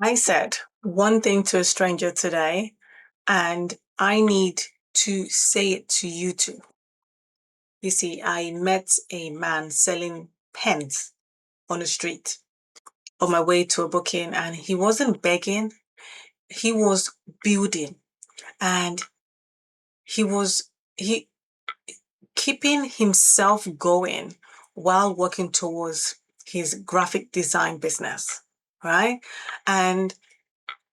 I said one thing to a stranger today, and I need to say it to you too. You see, I met a man selling pens on the street on my way to a booking, and he wasn't begging, he was building, and he was he keeping himself going while working towards his graphic design business, right? And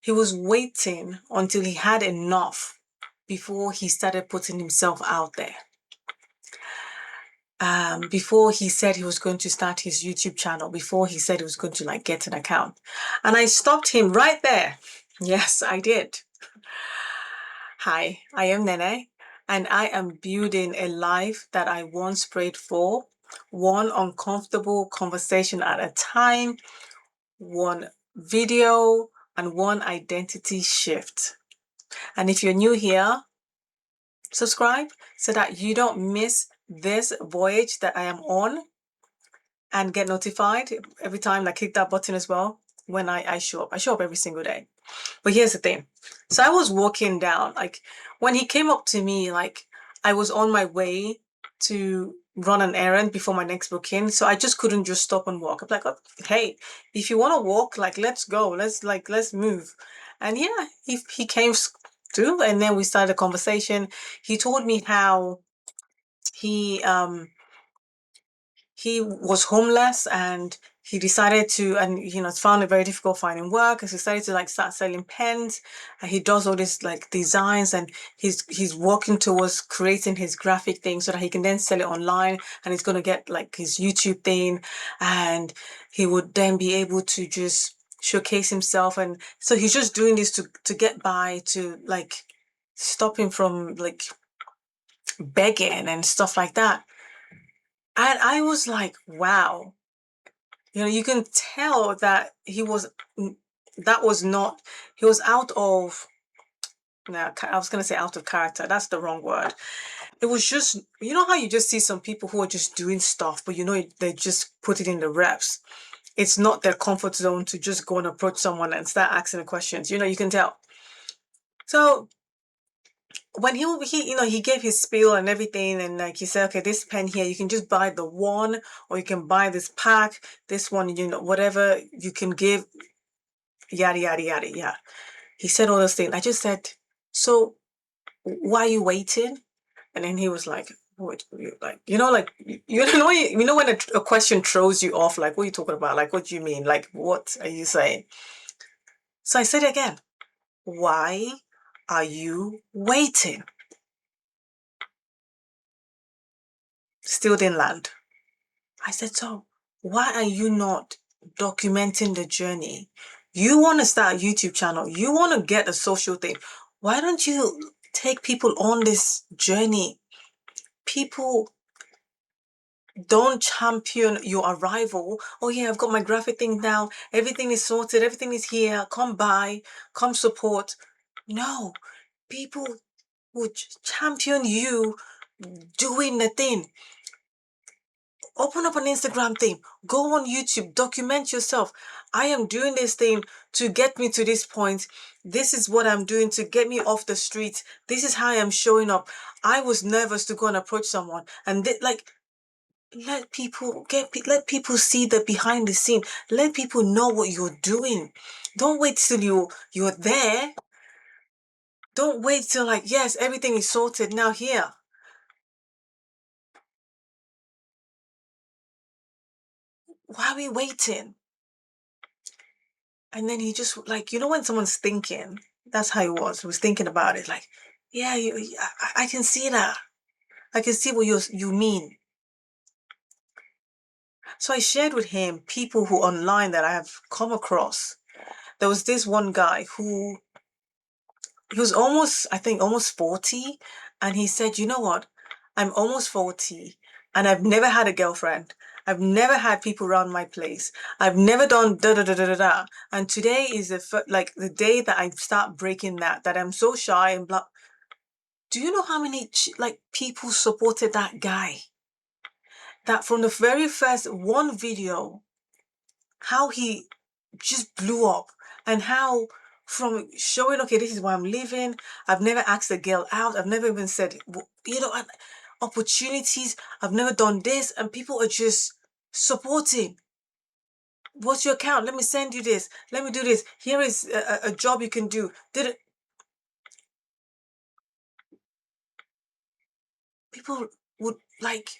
he was waiting until he had enough before he started putting himself out there. Before he said he was going to start his YouTube channel, before he said he was going to like get an account. And I stopped him right there. Yes, I did. Hi, I am Nene, and I am building a life that I once prayed for, one uncomfortable conversation at a time, one video, and one identity shift. And if you're new here, subscribe so that you don't miss this voyage that I am on and get notified every time I click that button as well when I show up. I show up every single day. But here's the thing. So I was walking down, like when he came up to me, like I was on my way to run an errand before my next booking. So I just couldn't just stop and walk. I'm like, oh, hey, if you want to walk, like let's go. Let's move. And yeah, he came through and then we started a conversation. He told me how he he was homeless and he decided to, and found it very difficult finding work, and he decided to like start selling pens, and he does all this like designs, and he's working towards creating his graphic thing so that he can then sell it online, and he's going to get like his YouTube thing, and he would then be able to just showcase himself. And so he's just doing this to get by, to like stop him from like begging and stuff like that. And I was like, wow, you can tell that that was not, he was out of, no, I was going to say out of character. That's the wrong word. It was just, how you just see some people who are just doing stuff, but they just put it in the reps. It's not their comfort zone to just go and approach someone and start asking questions. You can tell. So when he gave his spiel and everything, and like he said, okay, this pen here, you can just buy the one, or you can buy this pack, this one, whatever you can give, yada yada yada, yeah. He said all those things. I just said, so why are you waiting? And then he was like, what, like, like, when a question throws you off, like, what are you talking about? Like, what do you mean? Like, what are you saying? So I said again, why are you waiting? Still didn't land. I said, so why are you not documenting the journey? You want to start a YouTube channel. You want to get a social thing. Why don't you take people on this journey? People don't champion your arrival. Oh yeah, I've got my graphic thing now. Everything is sorted. Everything is here. Come buy, come support. No, people would champion you doing the thing. Open up an Instagram thing. Go on YouTube. Document yourself. I am doing this thing to get me to this point. This is what I'm doing to get me off the street. This is how I am showing up. I was nervous to go and approach someone, and let people see the behind the scene. Let people know what you're doing. Don't wait till you're there. Don't wait till like, yes, everything is sorted now here. Why are we waiting? And then he just like, when someone's thinking, that's how he was. He was thinking about it. Like, yeah, I can see that. I can see what you mean. So I shared with him people who online that I have come across. There was this one guy who he was almost, I think, almost 40. And he said, you know what? I'm almost 40 and I've never had a girlfriend. I've never had people around my place. I've never done da da da da da da. And today is like the day that I start breaking that I'm so shy and blah. Do you know how many like people supported that guy? That from the very first one video, how he just blew up. And how from showing, okay, this is why I'm leaving. I've never asked a girl out. I've never even said, opportunities. I've never done this. And people are just supporting. What's your account? Let me send you this. Let me do this. Here is a job you can do. Did it? People would like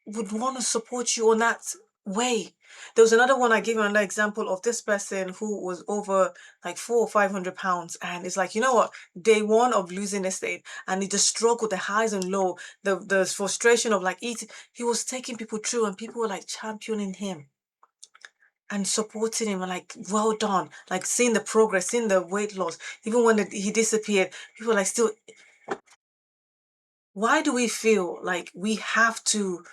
would want to support you on that way. There was another one I gave you another example of this person who was over like 400 or 500 pounds, and it's like, you know what, day one of losing this thing, and he just struggled, the highs and low, the frustration of like eating. He was taking people through, and people were like championing him and supporting him and like, well done, like seeing the progress, seeing the weight loss. Even when he disappeared, people were like, still, why do we feel like we have to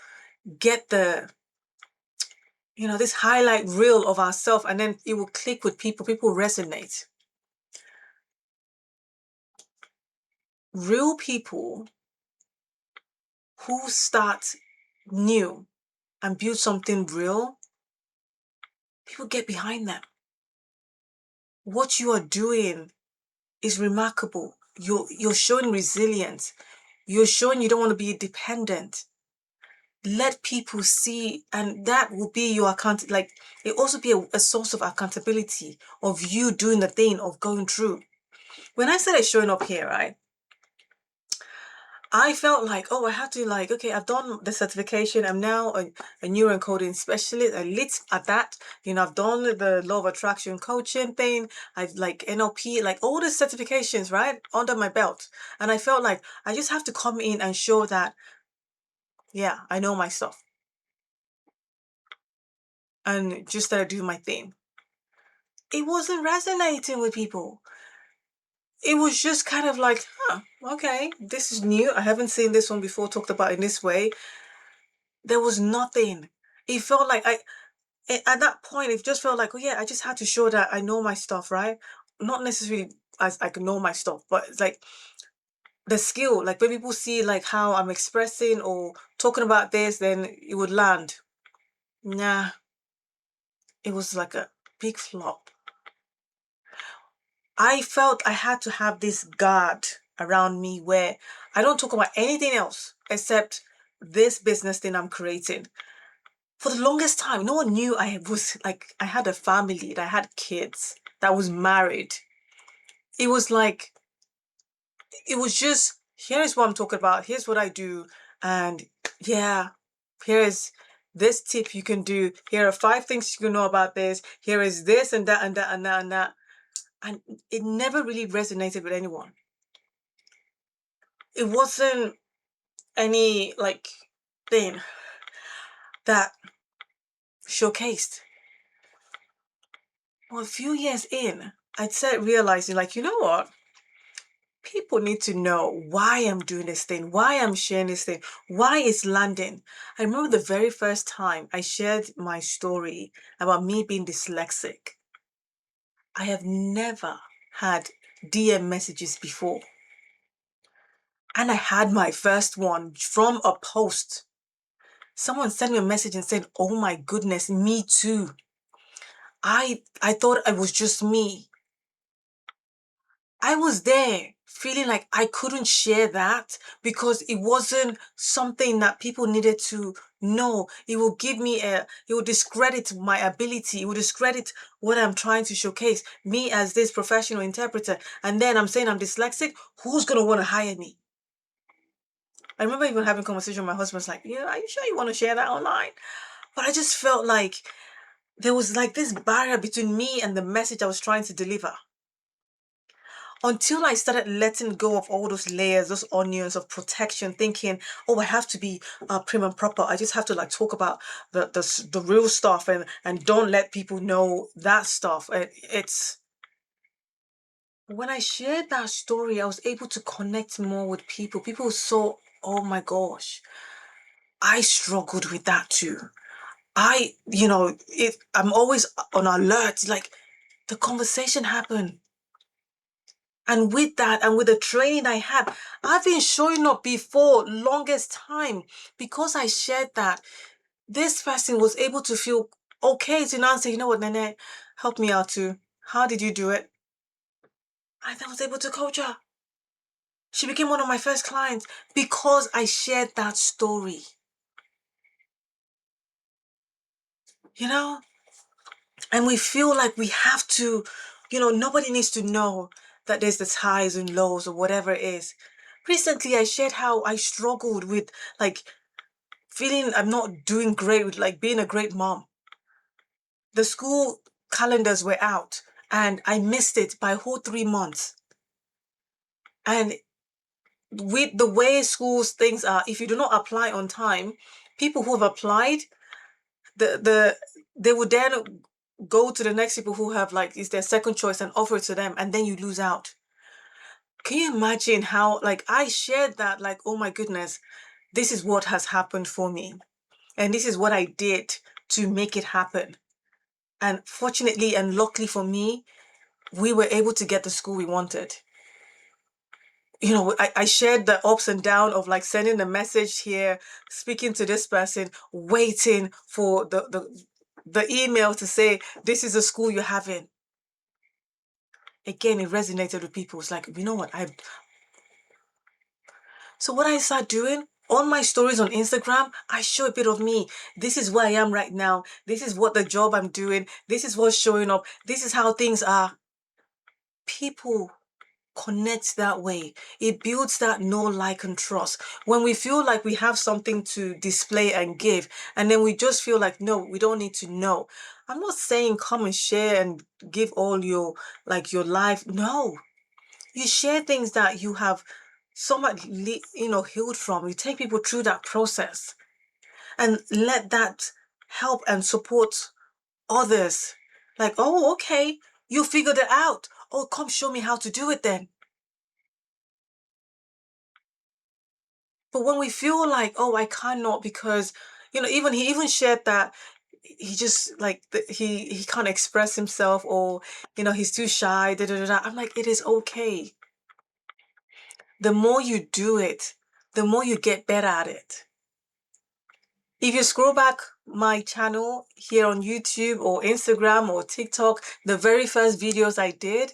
get this highlight reel of ourselves, and then it will click with people resonate? Real people who start new and build something real, people get behind them. What you are doing is remarkable. You're showing resilience. You're showing you don't want to be dependent. Let people see, and that will be your account. Like, it also be a source of accountability of you doing the thing, of going through. When I started showing up here, right, I felt like, oh, I have to, like, okay, I've done the certification. I'm now a neuroencoding specialist, a lit at that. I've done the law of attraction coaching thing. I've like NLP, like all the certifications, right, under my belt. And I felt like I just have to come in and show that, yeah, I know my stuff. And just that I do my thing. It wasn't resonating with people. It was just kind of like, okay, this is new. I haven't seen this one before, talked about in this way. There was nothing. It felt like at that point, it just felt like, oh yeah, I just had to show that I know my stuff, right? Not necessarily as I can know my stuff, but it's like the skill. Like when people see like how I'm expressing or talking about this, then it would land. Nah, it was like a big flop. I felt I had to have this guard around me where I don't talk about anything else except this business thing I'm creating. For the longest time, no one knew I was like, I had a family, that I had kids, that I was married. It was like, it was just, here's what I'm talking about, here's what I do, and yeah, here's this tip you can do, here are 5 things you can know about this, here is this and that and that and that and that. And it never really resonated with anyone. It wasn't any like thing that showcased. Well, a few years in, I'd started realizing, like, you know what? People need to know why I'm doing this thing, why I'm sharing this thing, why it's landing. I remember the very first time I shared my story about me being dyslexic. I have never had DM messages before. And I had my first one from a post. Someone sent me a message and said, oh my goodness, me too. I thought it was just me. I was there feeling like I couldn't share that because it wasn't something that people needed to know. It will it will discredit my ability. It will discredit what I'm trying to showcase, me as this professional interpreter. And then I'm saying I'm dyslexic. Who's going to want to hire me? I remember even having a conversation with my husband. Was like, yeah, are you sure you want to share that online? But I just felt like there was like this barrier between me and the message I was trying to deliver. Until I started letting go of all those layers, those onions of protection, thinking, oh, I have to be prim and proper. I just have to like talk about the real stuff and don't let people know that stuff. It's when I shared that story, I was able to connect more with people. People saw, oh my gosh, I struggled with that too. I'm always on alert. Like the conversation happened. And with that, and with the training I had, I've been showing up before longest time because I shared that. This person was able to feel okay to now say, you know what, Nene, help me out too. How did you do it? I then was able to coach her. She became one of my first clients because I shared that story. You know? And we feel like we have to, nobody needs to know that there's the highs and lows or whatever it is. Recently, I shared how I struggled with like feeling I'm not doing great with like being a great mom. The school calendars were out and I missed it by a whole 3 months. And with the way schools things are, if you do not apply on time, people who have applied, they would then go to the next people who have like is their second choice and offer it to them, and then you lose out. Can you imagine how like I shared that like, oh my goodness, this is what has happened for me, and this is what I did to make it happen. And fortunately and luckily for me, we were able to get the school we wanted. I shared the ups and downs of like sending a message here, speaking to this person, waiting for the email to say, this is the school you're having. Again, it resonated with people. It's like, you know what? So what I started doing on my stories on Instagram, I show a bit of me. This is where I am right now. This is what the job I'm doing. This is what's showing up. This is how things are. People connect that way. It builds that know, like, and trust. When we feel like we have something to display and give, and then we just feel like, no, we don't need to know. I'm not saying come and share and give all your life. No, you share things that you have somewhat, healed from. You take people through that process and let that help and support others. Like, oh, okay, you figured it out. Oh, come show me how to do it then. But when we feel like, oh, I cannot because, even he even shared that he just like he can't express himself, or he's too shy. Da, da, da, da. I'm like, it is okay. The more you do it, the more you get better at it. If you scroll back my channel here on YouTube or Instagram or TikTok, the very first videos I did,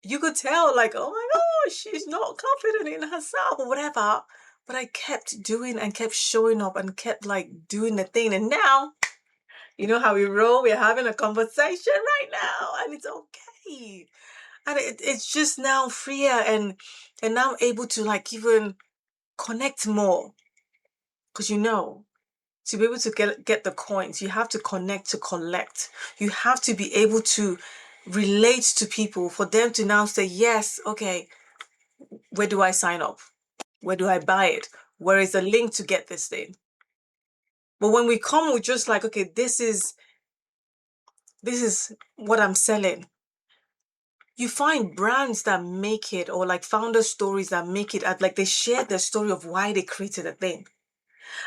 you could tell like, oh my gosh, she's not confident in herself or whatever. But I kept doing and kept showing up and kept like doing the thing. And now, you know how we roll? We're having a conversation right now and it's okay. And it's just now freer and now I'm able to like even connect more. Because to be able to get the coins, you have to connect to collect. You have to be able to relate to people for them to now say, yes, okay, where do I sign up? Where do I buy it? Where is the link to get this thing? But when we come with just like, okay, this is what I'm selling. You find brands that make it, or like founder stories that make it, like they share the story of why they created a thing.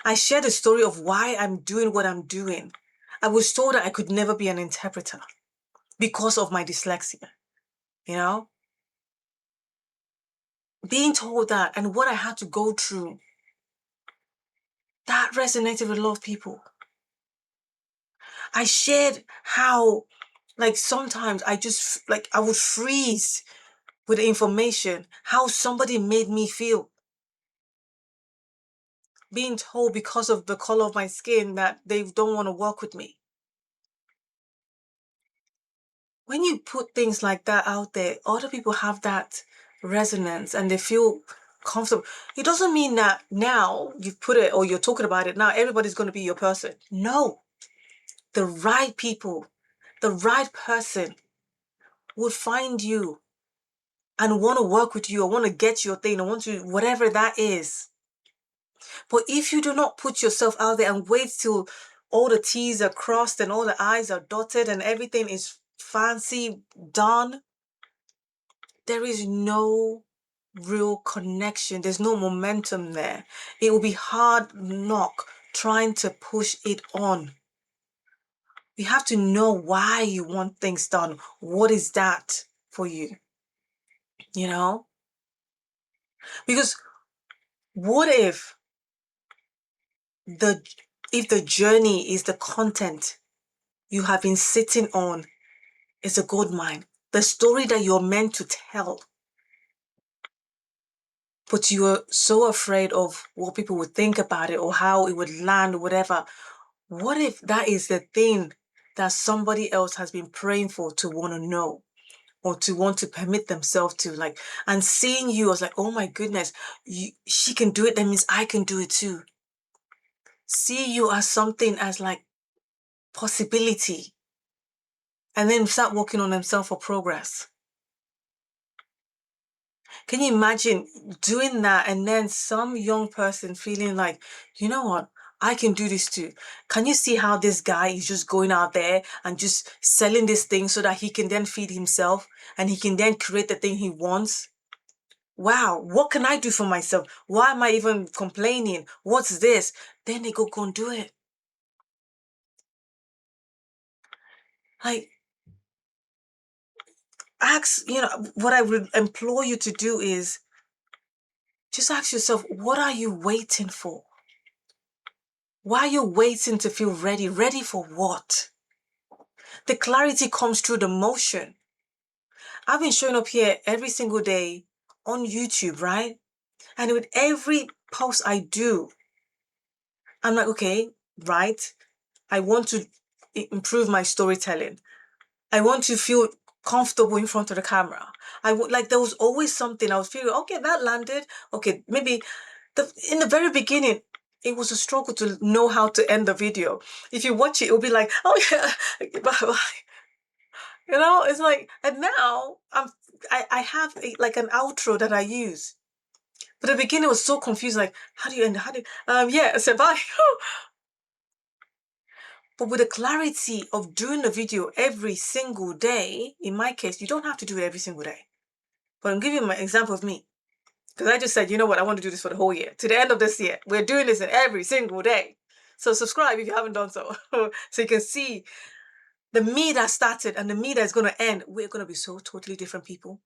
I share the story of why I'm doing what I'm doing. I was told that I could never be an interpreter because of my dyslexia, you know? Being told that and what I had to go through, that resonated with a lot of people. I shared how, like, sometimes I would freeze with the information, how somebody made me feel. Being told because of the color of my skin that they don't want to work with me. When you put things like that out there, other people have that resonance and they feel comfortable. It doesn't mean that now you've put it or you're talking about it, now everybody's going to be your person. No. The right people, the right person would find you and want to work with you or want to get your thing or want to, whatever that is. But if you do not put yourself out there and wait till all the T's are crossed and all the I's are dotted and everything is fancy done, there is no real connection. There's no momentum there. It will be hard knock trying to push it on. You have to know why you want things done. What is that for you? You know? Because what the if the journey is the content you have been sitting on is a gold mine? the story that you're meant to tell. But you are so afraid of what people would think about it or how it would land or whatever. What if that is the thing that somebody else has been praying for to want to know or to want to permit themselves to, like, and seeing you as like, oh my goodness, she can do it, that means I can do it too. See you as something, as like possibility, and then start working on themselves for progress. Can you imagine doing that and then some young person feeling like, you know what, I can do this too? Can you see how this guy is just going out there and just selling this thing so that he can then feed himself and he can then create the thing he wants? Wow, what can I do for myself? Why am I even complaining? What's this? Then they go and do it. Like, what I would implore you to do is just ask yourself, what are you waiting for? Why are you waiting to feel ready? Ready for what? The clarity comes through the motion. I've been showing up here every single day on YouTube, right? And with every post I do, I'm like, okay, right? I want to improve my storytelling. I want to feel comfortable in front of the camera. There was always something I was feeling, okay, that landed. Okay, maybe in the very beginning, it was a struggle to know how to end the video. If you watch it, it'll be like, oh yeah, it's like, and now I have like an outro that I use. But the beginning was so confused, like, how do you end? Yeah, so bye. But with the clarity of doing the video every single day, in my case, you don't have to do it every single day. But I'm giving you my example of me. Because I just said, you know what, I want to do this for the whole year. To the end of this year, we're doing this every single day. So subscribe if you haven't done so. So you can see the me that started and the me that's going to end. We're going to be so totally different people.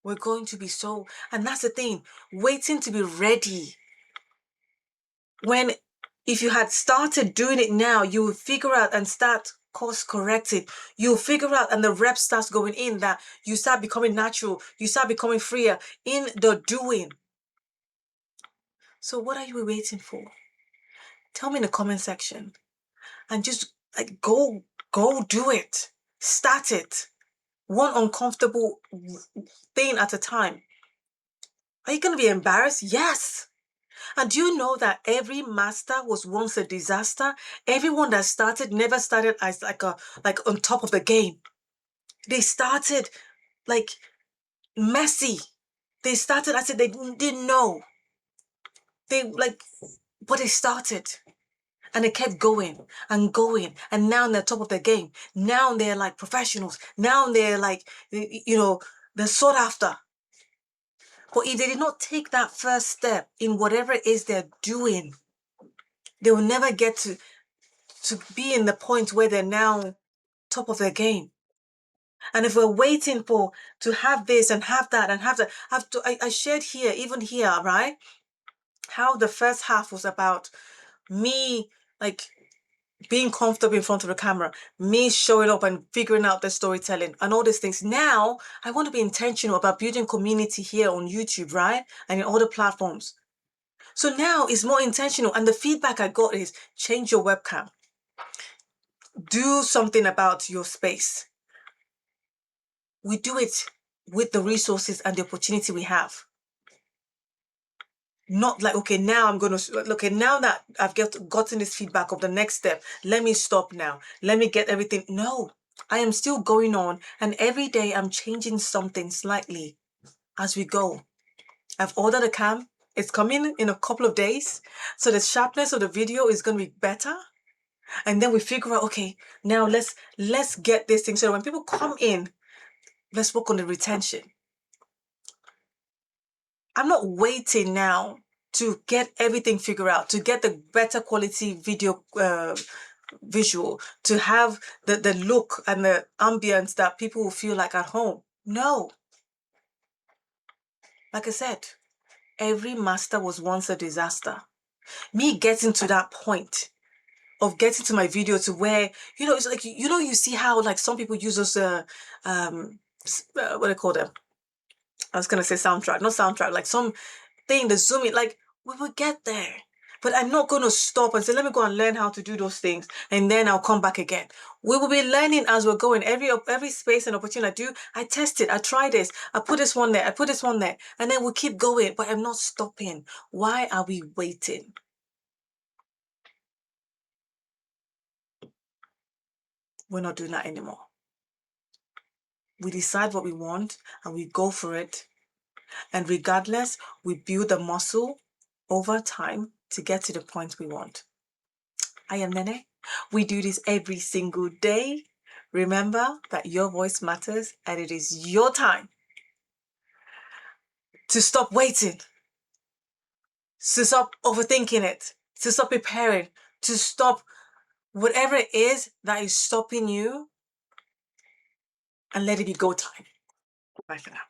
We're going to be so, and that's the thing, waiting to be ready. If you had started doing it now, you will figure out and start course correcting. You'll figure out and the rep starts going in, that you start becoming natural. You start becoming freer in the doing. So what are you waiting for? Tell me in the comment section and just like go do it. Start it. One uncomfortable thing at a time. Are you going to be embarrassed? Yes. And do you know that every master was once a disaster? Everyone that started never started as like on top of the game. They started like messy. They started as if they didn't know. But they started. And they kept going and going. And now they're top of their game. Now they're like professionals. Now they're like, they're sought after. But if they did not take that first step in whatever it is they're doing, they will never get to be in the point where they're now top of their game. And if we're waiting to have this and have that and I shared here, even here, right? How the first half was about me, like, being comfortable in front of the camera, me showing up and figuring out the storytelling and all these things. Now, I want to be intentional about building community here on YouTube, right? And in other platforms. So now it's more intentional. And the feedback I got is, change your webcam. Do something about your space. We do it with the resources and the opportunity we have. Not like, okay, now I'm going to, okay, now that I've gotten this feedback of the next step, let me stop now. Let me get everything. No, I am still going on. And every day I'm changing something slightly as we go. I've ordered a cam. It's coming in a couple of days. So the sharpness of the video is going to be better. And then we figure out, okay, now let's get this thing. So when people come in, let's work on the retention. I'm not waiting now to get everything figured out, to get the better quality video visual, to have the look and the ambience that people will feel like at home. No. Like I said, every master was once a disaster. Me getting to that point of getting to my video to where, it's like, you see how like some people use those, what do they call them? I was going to say soundtrack, not soundtrack, like some thing, the zooming, like we will get there. But I'm not going to stop and say, let me go and learn how to do those things, and then I'll come back again. We will be learning as we're going. Every space and opportunity I do, I test it. I try this. I put this one there. I put this one there. And then we'll keep going. But I'm not stopping. Why are we waiting? We're not doing that anymore. We decide what we want and we go for it. And regardless, we build the muscle over time to get to the point we want. I am Nene. We do this every single day. Remember that your voice matters and it is your time to stop waiting, to stop overthinking it, to stop preparing, to stop whatever it is that is stopping you, and let it be go time. Bye for now.